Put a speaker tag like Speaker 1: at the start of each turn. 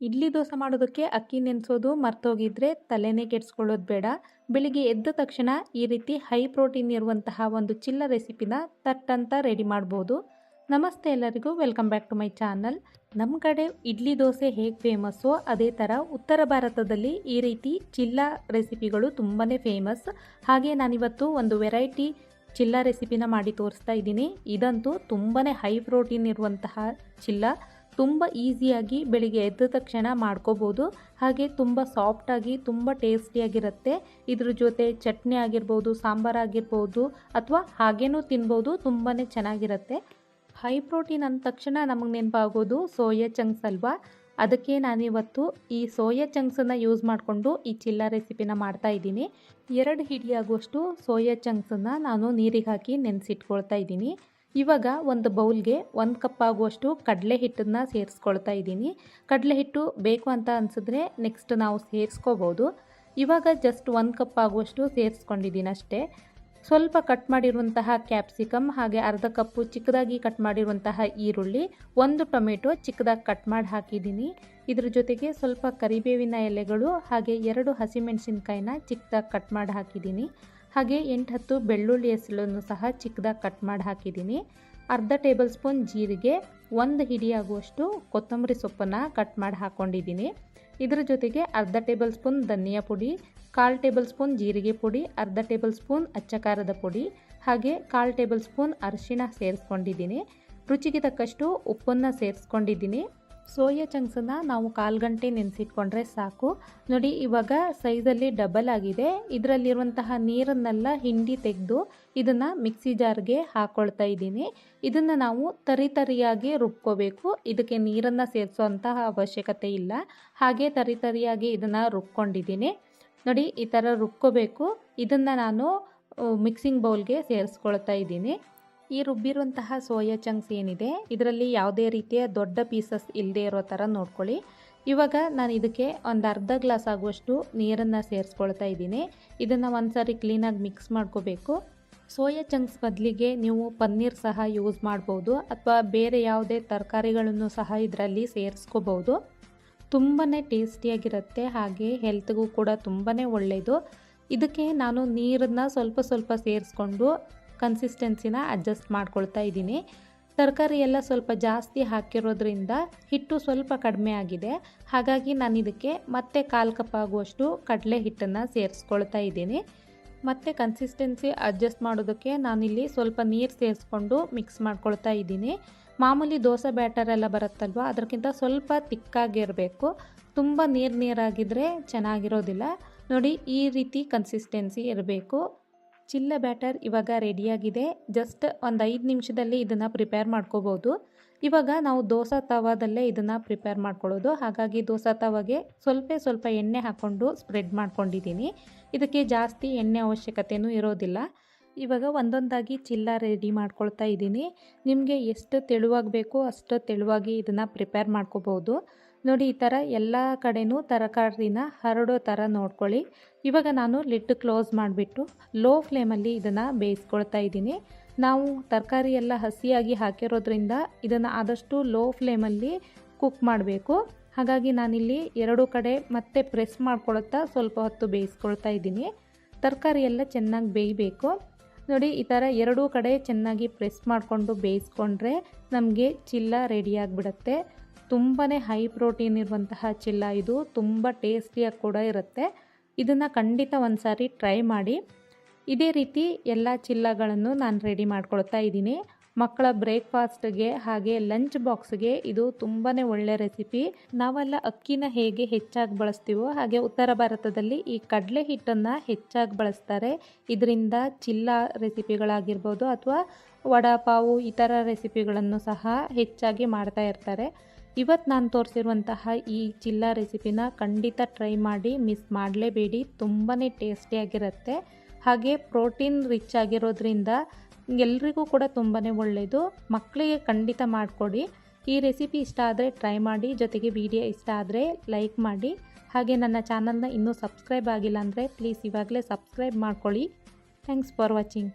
Speaker 1: ಇಡ್ಲಿ ದೋಸೆ ಮಾಡೋದಕ್ಕೆ ಅಕ್ಕಿ ನೆನೆಸೋದು ಮರ್ತೋಗಿದ್ರೆ ತಲೆನೇ ಕೆಡಿಸ್ಕೊಳ್ಳೋದು ಬೇಡ. ಬೆಳಿಗ್ಗೆ ಎದ್ದ ತಕ್ಷಣ ಈ ರೀತಿ ಹೈ ಪ್ರೋಟೀನ್ ಇರುವಂತಹ ಒಂದು ಚಿಲ್ಲ ರೆಸಿಪಿನ ತಟ್ಟಂತ ರೆಡಿ ಮಾಡ್ಬೋದು. ನಮಸ್ತೆ ಎಲ್ಲರಿಗೂ, welcome back to my channel. ನಮ್ಮ ಕಡೆ ಇಡ್ಲಿ ದೋಸೆ ಹೇಗೆ ಫೇಮಸ್ಸೋ ಅದೇ ಥರ ಉತ್ತರ ಭಾರತದಲ್ಲಿ ಈ ರೀತಿ ಚಿಲ್ಲ ರೆಸಿಪಿಗಳು ತುಂಬಾ ಫೇಮಸ್. ಹಾಗೆ ನಾನಿವತ್ತು ಒಂದು ವೆರೈಟಿ ಚಿಲ್ಲ ರೆಸಿಪಿನ ಮಾಡಿ ತೋರಿಸ್ತಾ ಇದ್ದೀನಿ. ಇದಂತೂ ತುಂಬಾ ಹೈ ಪ್ರೋಟೀನ್ ಇರುವಂತಹ ಚಿಲ್ಲ. ತುಂಬ ಈಸಿಯಾಗಿ ಬೆಳಿಗ್ಗೆ ಎದ್ದ ತಕ್ಷಣ ಮಾಡ್ಕೋಬೋದು. ಹಾಗೆ ತುಂಬ ಸಾಫ್ಟಾಗಿ ತುಂಬ ಟೇಸ್ಟಿಯಾಗಿರುತ್ತೆ. ಇದ್ರ ಜೊತೆ ಚಟ್ನಿ ಆಗಿರ್ಬೋದು, ಸಾಂಬಾರು ಆಗಿರ್ಬೋದು, ಅಥವಾ ಹಾಗೇನೂ ತಿನ್ಬೋದು. ತುಂಬಾ ಚೆನ್ನಾಗಿರುತ್ತೆ. ಹೈ ಪ್ರೋಟೀನ್ ಅಂದ ತಕ್ಷಣ ನಮಗೆ ನೆನಪಾಗೋದು ಸೋಯಾ ಚಂಕ್ಸ್ ಅಲ್ವಾ. ಅದಕ್ಕೆ ನಾನಿವತ್ತು ಈ ಸೋಯಾ ಚಂಕ್ಸನ್ನು ಯೂಸ್ ಮಾಡಿಕೊಂಡು ಈ ಚಿಲ್ಲ ರೆಸಿಪಿನ ಮಾಡ್ತಾ ಇದ್ದೀನಿ. 2 ಹಿಡಿಯಾಗುವಷ್ಟು ಸೋಯಾ ಚಂಕ್ಸನ್ನು ನಾನು ನೀರಿಗೆ ಹಾಕಿ ನೆನೆಸಿಟ್ಕೊಳ್ತಾ ಇದ್ದೀನಿ. ಇವಾಗ ಒಂದು ಬೌಲ್ಗೆ 1 ಕಪ್ ಆಗುವಷ್ಟು ಕಡಲೆ ಹಿಟ್ಟನ್ನು ಸೇರಿಸ್ಕೊಳ್ತಾ ಇದ್ದೀನಿ. ಕಡಲೆ ಹಿಟ್ಟು ಬೇಕು ಅಂತ ಅನಿಸಿದ್ರೆ ನೆಕ್ಸ್ಟ್ ನಾವು ಸೇರಿಸ್ಕೋಬೋದು. ಇವಾಗ ಜಸ್ಟ್ 1 ಕಪ್ ಆಗುವಷ್ಟು ಸೇರಿಸ್ಕೊಂಡಿದ್ದೀನಿ ಅಷ್ಟೇ. ಸ್ವಲ್ಪ ಕಟ್ ಮಾಡಿರುವಂತಹ ಕ್ಯಾಪ್ಸಿಕಮ್, ಹಾಗೆ ಅರ್ಧ ಕಪ್ಪು ಚಿಕ್ಕದಾಗಿ ಕಟ್ ಮಾಡಿರುವಂತಹ ಈರುಳ್ಳಿ, 1 ಟೊಮೆಟೊ ಚಿಕ್ಕದಾಗಿ ಕಟ್ ಮಾಡಿ ಹಾಕಿದ್ದೀನಿ. ಇದ್ರ ಜೊತೆಗೆ ಸ್ವಲ್ಪ ಕರಿಬೇವಿನ ಎಲೆಗಳು, ಹಾಗೆ 2 ಹಸಿಮೆಣಸಿನ್ಕಾಯಿನ ಚಿಕ್ಕದಾಗಿ ಕಟ್ ಮಾಡಿ ಹಾಕಿದ್ದೀನಿ. ಹಾಗೆ 8-10 ಬೆಳ್ಳುಳ್ಳಿ ಹೆಸಳನ್ನು ಸಹ ಚಿಕ್ಕದಾಗಿ ಕಟ್ ಮಾಡಿ ಹಾಕಿದ್ದೀನಿ. ಅರ್ಧ ಟೇಬಲ್ ಸ್ಪೂನ್ ಜೀರಿಗೆ, 1 ಹಿಡಿಯಾಗುವಷ್ಟು ಕೊತ್ತಂಬರಿ ಸೊಪ್ಪನ್ನು ಕಟ್ ಮಾಡಿ ಹಾಕ್ಕೊಂಡಿದ್ದೀನಿ. ಇದರ ಜೊತೆಗೆ ಅರ್ಧ ಟೇಬಲ್ ಸ್ಪೂನ್ ಧನಿಯಾ ಪುಡಿ, 1/4 ಟೇಬಲ್ ಸ್ಪೂನ್ ಜೀರಿಗೆ ಪುಡಿ, ಅರ್ಧ ಟೇಬಲ್ ಸ್ಪೂನ್ ಅಚ್ಚ ಖಾರದ ಪುಡಿ, ಹಾಗೆ 1/4 ಟೇಬಲ್ ಸ್ಪೂನ್ ಅರಿಶಿಣ ಸೇರಿಸ್ಕೊಂಡಿದ್ದೀನಿ. ರುಚಿಗೆ ತಕ್ಕಷ್ಟು ಉಪ್ಪನ್ನು ಸೇರಿಸ್ಕೊಂಡಿದ್ದೀನಿ. ಸೋಯಾ ಚಂಕ್ಸನ್ನು ನಾವು 1/4 ಗಂಟೆ ನೆನೆಸಿಟ್ಕೊಂಡ್ರೆ ಸಾಕು. ನೋಡಿ, ಇವಾಗ ಸೈಜಲ್ಲಿ ಡಬಲ್ ಆಗಿದೆ. ಇದರಲ್ಲಿರುವಂತಹ ನೀರನ್ನೆಲ್ಲ ಹಿಂಡಿ ತೆಗೆದು ಇದನ್ನು ಮಿಕ್ಸಿ ಜಾರ್ಗೆ ಹಾಕ್ಕೊಳ್ತಾ ಇದ್ದೀನಿ. ಇದನ್ನು ನಾವು ತರಿಯಾಗಿ ರುಬ್ಕೋಬೇಕು. ಇದಕ್ಕೆ ನೀರನ್ನು ಸೇರಿಸೋಂತಹ ಅವಶ್ಯಕತೆ ಇಲ್ಲ. ಹಾಗೆ ತರಿಯಾಗಿ ಇದನ್ನು ರುಬ್ಕೊಂಡಿದ್ದೀನಿ. ನೋಡಿ, ಈ ಥರ ರುಬ್ಕೋಬೇಕು. ಇದನ್ನು ನಾನು ಮಿಕ್ಸಿಂಗ್ ಬೌಲ್ಗೆ ಸೇರಿಸ್ಕೊಳ್ತಾ ಇದ್ದೀನಿ. ಈ ರುಬ್ಬಿರುವಂತಹ ಸೋಯಾ ಚಂಕ್ಸ್ ಏನಿದೆ, ಇದರಲ್ಲಿ ಯಾವುದೇ ರೀತಿಯ ದೊಡ್ಡ ಪೀಸಸ್ ಇಲ್ಲದೆ ಇರೋ ಥರ ನೋಡ್ಕೊಳ್ಳಿ. ಇವಾಗ ನಾನು ಇದಕ್ಕೆ ಒಂದು ಅರ್ಧ ಗ್ಲಾಸ್ ಆಗುವಷ್ಟು ನೀರನ್ನು ಸೇರಿಸ್ಕೊಳ್ತಾ ಇದ್ದೀನಿ. ಇದನ್ನು ಒಂದು ಸಾರಿ ಕ್ಲೀನಾಗಿ ಮಿಕ್ಸ್ ಮಾಡ್ಕೋಬೇಕು. ಸೋಯಾ ಚಂಕ್ಸ್ ಬದಲಿಗೆ ನೀವು ಪನ್ನೀರ್ ಸಹ ಯೂಸ್ ಮಾಡ್ಬೋದು, ಅಥವಾ ಬೇರೆ ಯಾವುದೇ ತರಕಾರಿಗಳನ್ನು ಸಹ ಇದರಲ್ಲಿ ಸೇರಿಸ್ಕೋಬೋದು. ತುಂಬಾ ಟೇಸ್ಟಿಯಾಗಿರುತ್ತೆ, ಹಾಗೆ ಹೆಲ್ತ್ಗೂ ಕೂಡ ತುಂಬಾ ಒಳ್ಳೆಯದು. ಇದಕ್ಕೆ ನಾನು ನೀರನ್ನು ಸ್ವಲ್ಪ ಸೇರಿಸ್ಕೊಂಡು ಕನ್ಸಿಸ್ಟೆನ್ಸಿನ ಅಡ್ಜಸ್ಟ್ ಮಾಡ್ಕೊಳ್ತಾ ಇದ್ದೀನಿ. ತರಕಾರಿ ಎಲ್ಲ ಸ್ವಲ್ಪ ಜಾಸ್ತಿ ಹಾಕಿರೋದ್ರಿಂದ ಹಿಟ್ಟು ಸ್ವಲ್ಪ ಕಡಿಮೆ ಆಗಿದೆ. ಹಾಗಾಗಿ ನಾನು ಇದಕ್ಕೆ ಮತ್ತೆ 1/4 ಕಪ್ ಆಗುವಷ್ಟು ಕಡಲೆ ಹಿಟ್ಟನ್ನು ಸೇರಿಸ್ಕೊಳ್ತಾ ಇದ್ದೀನಿ. ಮತ್ತು ಕನ್ಸಿಸ್ಟೆನ್ಸಿ ಅಡ್ಜಸ್ಟ್ ಮಾಡೋದಕ್ಕೆ ನಾನಿಲ್ಲಿ ಸ್ವಲ್ಪ ನೀರು ಸೇರಿಸ್ಕೊಂಡು ಮಿಕ್ಸ್ ಮಾಡ್ಕೊಳ್ತಾ ಇದ್ದೀನಿ. ಮಾಮೂಲಿ ದೋಸೆ ಬ್ಯಾಟರ್ ಎಲ್ಲ ಬರುತ್ತಲ್ವ, ಅದಕ್ಕಿಂತ ಸ್ವಲ್ಪ ತಿಕ್ಕಾಗಿರಬೇಕು. ತುಂಬ ನೀರಾಗಿದ್ದರೆ ಚೆನ್ನಾಗಿರೋದಿಲ್ಲ. ನೋಡಿ, ಈ ರೀತಿ ಕನ್ಸಿಸ್ಟೆನ್ಸಿ ಇರಬೇಕು. ಚಿಲ್ಲ ಬ್ಯಾಟರ್ ಇವಾಗ ರೆಡಿಯಾಗಿದೆ. ಜಸ್ಟ್ ಒಂದು 5 ನಿಮಿಷದಲ್ಲಿ ಇದನ್ನು ಪ್ರಿಪೇರ್ ಮಾಡ್ಕೋಬೋದು. ಇವಾಗ ನಾವು ದೋಸೆ ತವಾದಲ್ಲೇ ಇದನ್ನು ಪ್ರಿಪೇರ್ ಮಾಡ್ಕೊಳ್ಳೋದು. ಹಾಗಾಗಿ ದೋಸೆ ತವಾಗೆ ಸ್ವಲ್ಪ ಎಣ್ಣೆ ಹಾಕ್ಕೊಂಡು ಸ್ಪ್ರೆಡ್ ಮಾಡ್ಕೊಂಡಿದ್ದೀನಿ. ಇದಕ್ಕೆ ಜಾಸ್ತಿ ಎಣ್ಣೆ ಅವಶ್ಯಕತೆಯೂ ಇರೋದಿಲ್ಲ. ಇವಾಗ ಒಂದೊಂದಾಗಿ ಚಿಲ್ಲ ರೆಡಿ ಮಾಡ್ಕೊಳ್ತಾ ಇದ್ದೀನಿ. ನಿಮಗೆ ಎಷ್ಟು ತೆಳುವಾಗಿ ಬೇಕೋ ಅಷ್ಟು ತೆಳುವಾಗಿ ಇದನ್ನು ಪ್ರಿಪೇರ್ ಮಾಡ್ಕೋಬೋದು. ನೋಡಿ, ಈ ಥರ ಎಲ್ಲ ಕಡೆನೂ ತರಕಾರಿನ ಹರಡೋ ಥರ ನೋಡ್ಕೊಳ್ಳಿ. ಇವಾಗ ನಾನು ಲಿಡ್ ಕ್ಲೋಸ್ ಮಾಡಿಬಿಟ್ಟು ಲೋ ಫ್ಲೇಮಲ್ಲಿ ಇದನ್ನು ಬೇಯಿಸ್ಕೊಳ್ತಾ ಇದ್ದೀನಿ. ನಾವು ತರಕಾರಿ ಎಲ್ಲ ಹಸಿಯಾಗಿ ಹಾಕಿರೋದ್ರಿಂದ ಇದನ್ನು ಆದಷ್ಟು ಲೋ ಫ್ಲೇಮಲ್ಲಿ ಕುಕ್ ಮಾಡಬೇಕು. ಹಾಗಾಗಿ ನಾನಿಲ್ಲಿ 2 ಕಡೆ ಮತ್ತೆ ಪ್ರೆಸ್ ಮಾಡ್ಕೊಳ್ತಾ ಸ್ವಲ್ಪ ಹೊತ್ತು ಬೇಯಿಸ್ಕೊಳ್ತಾ ಇದ್ದೀನಿ. ತರಕಾರಿ ಎಲ್ಲ ಚೆನ್ನಾಗಿ ಬೇಯಬೇಕು. ನೋಡಿ, ಈ ಥರ 2 ಕಡೆ ಚೆನ್ನಾಗಿ ಪ್ರೆಸ್ ಮಾಡಿಕೊಂಡು ಬೇಯಿಸ್ಕೊಂಡ್ರೆ ನಮಗೆ ಚಿಲ್ಲ ರೆಡಿಯಾಗಿಬಿಡುತ್ತೆ. ತುಂಬಾ ಹೈ ಪ್ರೋಟೀನ್ ಇರುವಂತಹ ಚಿಲ್ಲ ಇದು. ತುಂಬ ಟೇಸ್ಟಿಯಾಗಿ ಕೂಡ ಇರುತ್ತೆ. ಇದನ್ನು ಖಂಡಿತ ಒಂದು ಸಾರಿ ಟ್ರೈ ಮಾಡಿ. ಇದೇ ರೀತಿ ಎಲ್ಲ ಚಿಲ್ಲಗಳನ್ನು ನಾನು ರೆಡಿ ಮಾಡ್ಕೊಳ್ತಾ ಇದ್ದೀನಿ. ಮಕ್ಕಳ ಬ್ರೇಕ್ಫಾಸ್ಟ್ಗೆ ಹಾಗೆ ಲಂಚ್ ಬಾಕ್ಸ್ಗೆ ಇದು ತುಂಬಾ ಒಳ್ಳೆ ರೆಸಿಪಿ. ನಾವೆಲ್ಲ ಅಕ್ಕಿನ ಹೇಗೆ ಹೆಚ್ಚಾಗಿ ಬಳಸ್ತೀವೋ ಹಾಗೆ ಉತ್ತರ ಭಾರತದಲ್ಲಿ ಈ ಕಡಲೆ ಹಿಟ್ಟನ್ನು ಹೆಚ್ಚಾಗಿ ಬಳಸ್ತಾರೆ. ಇದರಿಂದ ಚಿಲ್ಲ ರೆಸಿಪಿಗಳಾಗಿರ್ಬೋದು, ಅಥವಾ ವಡಾಪಾವು ಈ ಥರ ರೆಸಿಪಿಗಳನ್ನು ಸಹ ಹೆಚ್ಚಾಗಿ ಮಾಡ್ತಾ ಇರ್ತಾರೆ. ಇವತ್ತು ನಾನು ತೋರಿಸಿರುವಂತಹ ಈ ಚಿಲ್ಲ ರೆಸಿಪಿನ ಖಂಡಿತ ಟ್ರೈ ಮಾಡಿ, ಮಿಸ್ ಮಾಡಲೇಬೇಡಿ. ತುಂಬಾ ಟೇಸ್ಟಿಯಾಗಿರುತ್ತೆ. ಹಾಗೆ ಪ್ರೋಟೀನ್ ರಿಚ್ ಆಗಿರೋದ್ರಿಂದ ಎಲ್ರಿಗೂ ಕೂಡ ತುಂಬಾ ಒಳ್ಳೆಯದು. ಮಕ್ಕಳಿಗೆ ಖಂಡಿತ ಮಾಡಿಕೊಡಿ. ಈ ರೆಸಿಪಿ ಇಷ್ಟ ಆದರೆ ಟ್ರೈ ಮಾಡಿ. ಜೊತೆಗೆ ವಿಡಿಯೋ ಇಷ್ಟ ಆದರೆ ಲೈಕ್ ಮಾಡಿ. ಹಾಗೆ ನನ್ನ ಚಾನಲ್ನ ಇನ್ನೂ ಸಬ್ಸ್ಕ್ರೈಬ್ ಆಗಿಲ್ಲ ಅಂದರೆ ಪ್ಲೀಸ್ ಇವಾಗಲೇ ಸಬ್ಸ್ಕ್ರೈಬ್ ಮಾಡ್ಕೊಳ್ಳಿ. Thanks for watching.